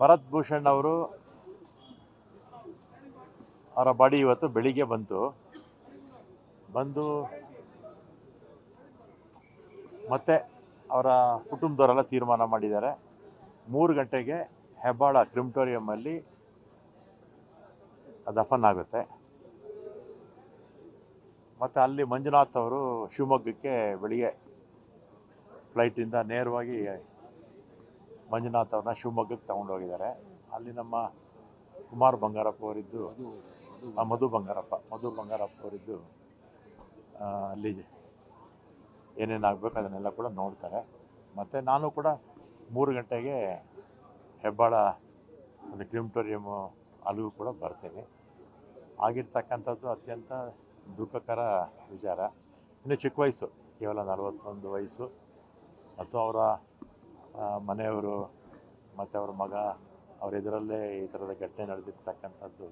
ಭರತ್ ಭೂಷಣ್ ಅವರು ಅವರ ಬಾಡಿ ಇವತ್ತು ಬೆಳಿಗ್ಗೆ ಬಂದು ಮತ್ತೆ ಅವರ ಕುಟುಂಬದವರೆಲ್ಲ ತೀರ್ಮಾನ ಮಾಡಿದ್ದಾರೆ 3 ಗಂಟೆಗೆ ಹೆಬ್ಬಾಳ ಕ್ರಿಮಿಟೋರಿಯಮಲ್ಲಿ ದಫನ್ ಆಗುತ್ತೆ. ಮತ್ತು ಅಲ್ಲಿ ಮಂಜುನಾಥ್ ಅವರು ಶಿವಮೊಗ್ಗಕ್ಕೆ ಬೆಳಿಗ್ಗೆ ಫ್ಲೈಟಿಂದ ನೇರವಾಗಿ ಮಂಜುನಾಥ್ ಅವ್ರನ್ನ ಶಿವಮೊಗ್ಗಕ್ಕೆ ತಗೊಂಡೋಗಿದ್ದಾರೆ. ಅಲ್ಲಿ ನಮ್ಮ ಕುಮಾರ್ ಬಂಗಾರಪ್ಪ ಅವರಿದ್ದು ಮಧು ಬಂಗಾರಪ್ಪ ಅವರಿದ್ದು ಅಲ್ಲಿ ಏನೇನಾಗಬೇಕು ಅದನ್ನೆಲ್ಲ ಕೂಡ ನೋಡ್ತಾರೆ. ಮತ್ತು ನಾನು ಕೂಡ 3 ಗಂಟೆಗೆ ಹೆಬ್ಬಾಳ ಒಂದು ಕ್ರಿಮಿಟೋರಿಯಮ್ಮು ಅಲ್ಲಿಗೂ ಕೂಡ ಬರ್ತೀನಿ. ಆಗಿರ್ತಕ್ಕಂಥದ್ದು ಅತ್ಯಂತ ದುಃಖಕರ ವಿಚಾರ. ಇನ್ನು ಚಿಕ್ಕ ವಯಸ್ಸು, ಕೇವಲ 41 ವಯಸ್ಸು. ಮತ್ತು ಅವರ ಮನೆಯವರು ಮತ್ತು ಅವರ ಮಗ ಅವರ ಎದುರಲ್ಲೇ ಈ ಥರದ ಘಟನೆ ನಡೆದಿರ್ತಕ್ಕಂಥದ್ದು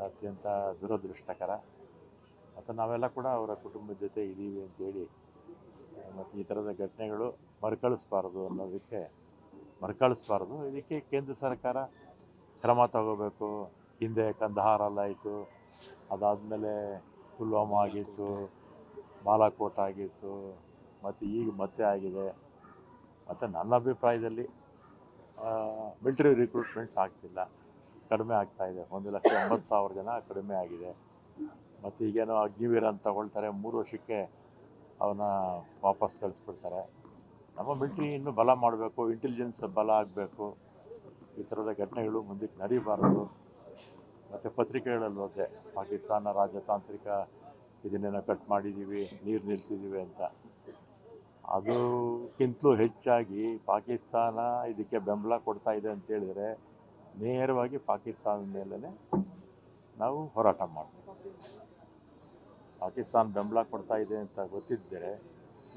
ಅತ್ಯಂತ ದುರದೃಷ್ಟಕರ. ಮತ್ತು ನಾವೆಲ್ಲ ಕೂಡ ಅವರ ಕುಟುಂಬದ ಜೊತೆ ಇದ್ದೀವಿ ಅಂತೇಳಿ ಮತ್ತು ಈ ಥರದ ಘಟನೆಗಳು ಮರುಕಳಿಸ್ಬಾರ್ದು. ಇದಕ್ಕೆ ಕೇಂದ್ರ ಸರ್ಕಾರ ಕ್ರಮ ತಗೋಬೇಕು. ಹಿಂದೆ ಕಂದಹಾರಲ್ಲಾಯಿತು, ಅದಾದಮೇಲೆ ಪುಲ್ವಾಮಾ ಆಗಿತ್ತು, ಬಾಲಾಕೋಟ್ ಆಗಿತ್ತು, ಮತ್ತು ಈಗ ಮತ್ತೆ ಆಗಿದೆ. ಮತ್ತು ನನ್ನ ಅಭಿಪ್ರಾಯದಲ್ಲಿ ಮಿಲಿಟರಿ ರಿಕ್ರೂಟ್ಮೆಂಟ್ಸ್ ಆಗ್ತಿಲ್ಲ, ಕಡಿಮೆ ಆಗ್ತಾಯಿದೆ. 1,80,000 ಜನ ಕಡಿಮೆ ಆಗಿದೆ. ಮತ್ತು ಈಗೇನೋ ಅಗ್ನಿವೀರ ಅಂತ ತಗೊಳ್ತಾರೆ, 3 ವರ್ಷಕ್ಕೆ ಅವನ್ನ ವಾಪಸ್ ಕಳಿಸ್ಬಿಡ್ತಾರೆ. ನಮ್ಮ ಮಿಲಿಟ್ರಿ ಇನ್ನೂ ಬಲ ಮಾಡಬೇಕು, ಇಂಟೆಲಿಜೆನ್ಸ್ ಬಲ ಆಗಬೇಕು. ಈ ಥರದ ಘಟನೆಗಳು ಮುಂದಕ್ಕೆ ನಡೀಬಾರದು. ಮತ್ತು ಪತ್ರಿಕೆಗಳಲ್ಲಿ ಓದಿದೆ, ಪಾಕಿಸ್ತಾನ ರಾಜತಾಂತ್ರಿಕ ಇದನ್ನೇನೋ ಕಟ್ ಮಾಡಿದ್ದೀವಿ, ನೀರು ನಿಲ್ಲಿಸಿದ್ದೀವಿ ಅಂತ. ಅದಕ್ಕಿಂತಲೂ ಹೆಚ್ಚಾಗಿ ಪಾಕಿಸ್ತಾನ ಇದಕ್ಕೆ ಬೆಂಬಲ ಕೊಡ್ತಾ ಇದೆ ಅಂತ ಹೇಳಿದರೆ ನೇರವಾಗಿ ಪಾಕಿಸ್ತಾನದ ಮೇಲೇ ನಾವು ಹೋರಾಟ ಮಾಡಬೇಕು. ಪಾಕಿಸ್ತಾನ ಬೆಂಬಲ ಕೊಡ್ತಾ ಇದೆ ಅಂತ ಗೊತ್ತಿದ್ದರೆ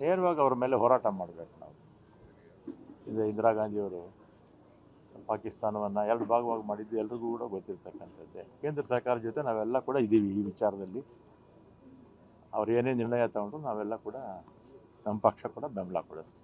ನೇರವಾಗಿ ಅವ್ರ ಮೇಲೆ ಹೋರಾಟ ಮಾಡಬೇಕು ನಾವು. ಇದು ಇಂದಿರಾ ಗಾಂಧಿಯವರು ಪಾಕಿಸ್ತಾನವನ್ನು 2 ಭಾಗವಾಗಿ ಮಾಡಿದ್ದು ಎಲ್ರಿಗೂ ಕೂಡ ಗೊತ್ತಿರ್ತಕ್ಕಂಥದ್ದೇ. ಕೇಂದ್ರ ಸರ್ಕಾರದ ಜೊತೆ ನಾವೆಲ್ಲ ಕೂಡ ಇದ್ದೀವಿ ಈ ವಿಚಾರದಲ್ಲಿ. ಅವ್ರು ಏನೇ ನಿರ್ಣಯ ತಗೊಂಡ್ರು ನಾವೆಲ್ಲ ಕೂಡ ನಮ್ಮ ಪಕ್ಷ ಕೂಡ ಬೆಂಬಲ ಕೊಡುತ್ತೆ.